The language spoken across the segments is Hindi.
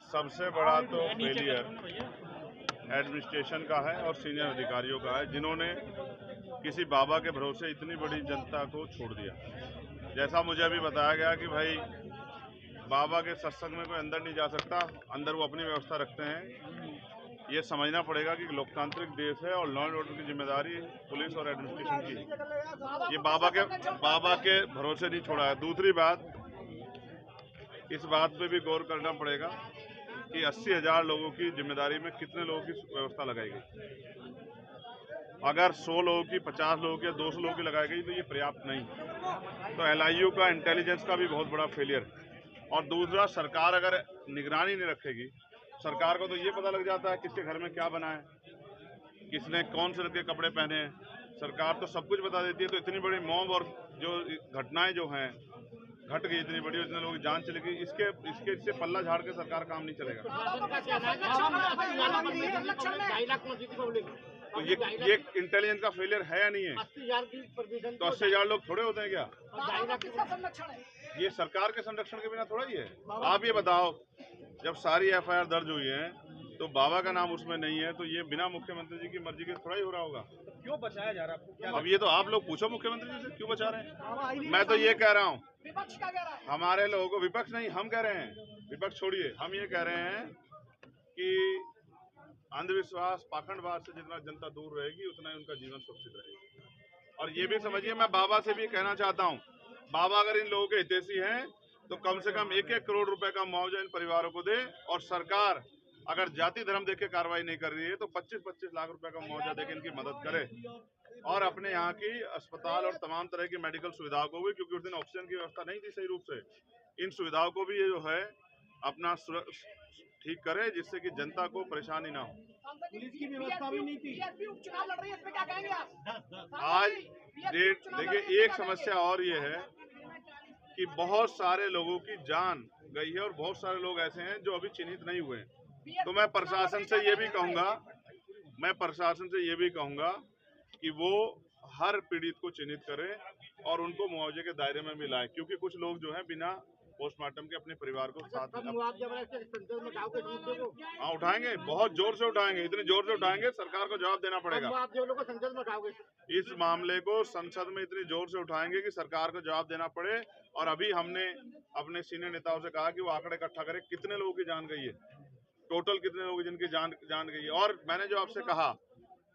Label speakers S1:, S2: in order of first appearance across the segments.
S1: सबसे बड़ा तो फेलियर एडमिनिस्ट्रेशन का है और सीनियर अधिकारियों का है, जिन्होंने किसी बाबा के भरोसे इतनी बड़ी जनता को छोड़ दिया। जैसा मुझे अभी बताया गया कि भाई बाबा के सत्संग में कोई अंदर नहीं जा सकता, अंदर वो अपनी व्यवस्था रखते हैं। ये समझना पड़ेगा कि लोकतांत्रिक देश है और लॉ एंड ऑर्डर की जिम्मेदारी पुलिस और एडमिनिस्ट्रेशन की। ये बाबा के भरोसे नहीं छोड़ा है। दूसरी बात, इस बात पे भी गौर करना पड़ेगा कि 80,000 लोगों की जिम्मेदारी में कितने लोगों की व्यवस्था लगाई गई। अगर 100 लोगों की, 50 लोगों की या 200 लोगों की लगाई गई तो ये पर्याप्त नहीं। तो LIU का इंटेलिजेंस का भी बहुत बड़ा फेलियर है। और दूसरा, सरकार अगर निगरानी नहीं रखेगी, सरकार को तो ये पता लग जाता है किसके घर में क्या बना है, किसने कौन से रंग के कपड़े पहने हैं। सरकार तो सब कुछ बता देती है। तो इतनी बड़ी मॉब और जो घटनाएं जो हैं घट गई, इतनी बड़ी, इतने लोगों की जान चली गई, इससे पल्ला झाड़ के सरकार काम नहीं चलेगा। तो ये इंटेलिजेंस का फेलियर है या नहीं है? तो 80,000 लोग थोड़े होते हैं क्या? ये सरकार के संरक्षण के बिना थोड़ा ही है। आप ये बताओ, जब सारी FIR दर्ज हुई है तो बाबा का नाम उसमें नहीं है, तो ये बिना मुख्यमंत्री जी की मर्जी के थोड़ा ही हो रहा होगा।
S2: क्यों बचाया जा रहा है आपको?
S1: अब ये तो आप लोग पूछो मुख्यमंत्री जी से, क्यों बचा रहे हैं। मैं तो ये कह रहा हूँ,
S3: विपक्ष का कह रहा है,
S1: हमारे लोगों को, विपक्ष नहीं, हम कह रहे हैं, विपक्ष छोड़िए, हम ये कह रहे हैं कि अंधविश्वास, पाखंडवाद से जितना जनता दूर रहेगी उतना ही उनका जीवन सुरक्षित रहेगा। और ये भी समझिए, मैं बाबा से भी कहना चाहता हूँ, बाबा अगर इन लोगों के हितैषी हैं तो कम से कम 1-1 करोड़ रुपए का मुआवजा इन परिवारों को दे। और सरकार अगर जाति धर्म देख के कार्रवाई नहीं कर रही है तो 25-25 लाख रुपए का मुआवजा देकर इनकी मदद करे। और अपने यहाँ की अस्पताल और तमाम तरह की मेडिकल सुविधाओं को भी, क्योंकि उस दिन ऑक्सीजन की व्यवस्था नहीं थी सही रूप से, इन सुविधाओं को भी ये जो है अपना ठीक करे, जिससे कि जनता को परेशानी ना हो।
S2: पुलिस की व्यवस्था भी नहीं थी।
S3: उपचुनाव लड़ रही है, इसमें क्या कहेंगे आप?
S1: आज देखिए, एक समस्या और ये है कि बहुत सारे लोगों की जान गई है और बहुत सारे लोग ऐसे हैं जो अभी चिन्हित नहीं हुए हैं। तो मैं प्रशासन से ये भी कहूंगा कि वो हर पीड़ित को चिन्हित करे और उनको मुआवजे के दायरे में भी लाए, क्योंकि कुछ लोग जो हैं बिना पोस्टमार्टम के अपने परिवार को साथ उठाएंगे, बहुत जोर से उठाएंगे, इतनी जोर से उठाएंगे सरकार को जवाब देना पड़ेगा। इस मामले को संसद में इतनी जोर से उठाएंगे कि सरकार को जवाब देना पड़े। और अभी हमने अपने सीनियर नेताओं से कहा कि वो आंकड़े इकट्ठा करें, कितने लोगों की जान गई है, टोटल कितने लोग जिनकी जान गई है। और मैंने जो आपसे कहा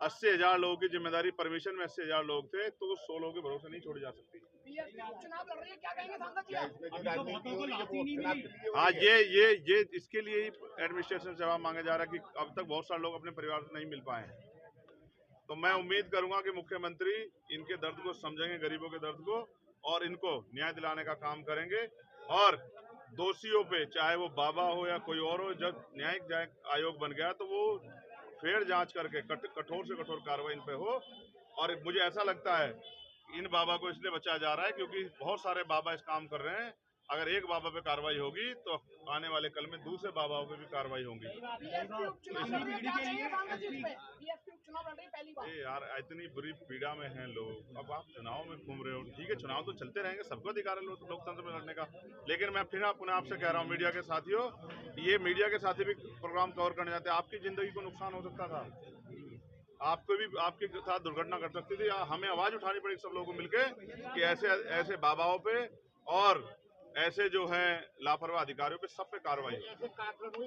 S1: 80,000 लोगों की जिम्मेदारी, परमिशन में 80,000 लोग थे, तो 100 लोगों के भरोसे नहीं छोड़ी जा सकती।
S3: चुनाव लड़ रही है, क्या कहेंगे सांसद जी?
S1: हाँ, ये इसके लिए ही एडमिनिस्ट्रेशन से जवाब मांगा जा रहा है कि अब तक बहुत सारे लोग अपने परिवार से नहीं मिल पाए हैं। तो मैं उम्मीद करूंगा कि मुख्यमंत्री इनके दर्द को समझेंगे, गरीबों के दर्द को, और इनको न्याय दिलाने का काम करेंगे। और दोषियों पे, चाहे वो बाबा हो या कोई और हो, जब न्यायिक आयोग बन गया तो वो फेर जांच करके कठोर से कठोर कार्रवाई इन पे हो। और मुझे ऐसा लगता है इन बाबा को इसलिए बचाया जा रहा है क्योंकि बहुत सारे बाबा इस काम कर रहे हैं। अगर एक बाबा पे कार्रवाई होगी तो आने वाले कल में दूसरे बाबाओं पे भी कार्रवाई होगी। यार, इतनी बुरी पीड़ा में हैं लोग, अब आप चुनाव में घूम रहे हो। ठीक है, चुनाव तो चलते रहेंगे, सबको अधिकार है लोकतंत्र में लड़ने का। लेकिन मैं फिर पुनः आपसे कह रहा हूँ, मीडिया के साथियों, ये मीडिया के साथी भी प्रोग्राम कवर करने जाते हैं, आपकी जिंदगी को नुकसान हो सकता था, आपको भी, आपके साथ दुर्घटना घट सकती थी। हमें आवाज उठानी पड़ेगी सब लोगों को मिलके कि ऐसे बाबाओं पे और ऐसे जो है लापरवाह अधिकारियों पे सब पे कार्रवाई हो।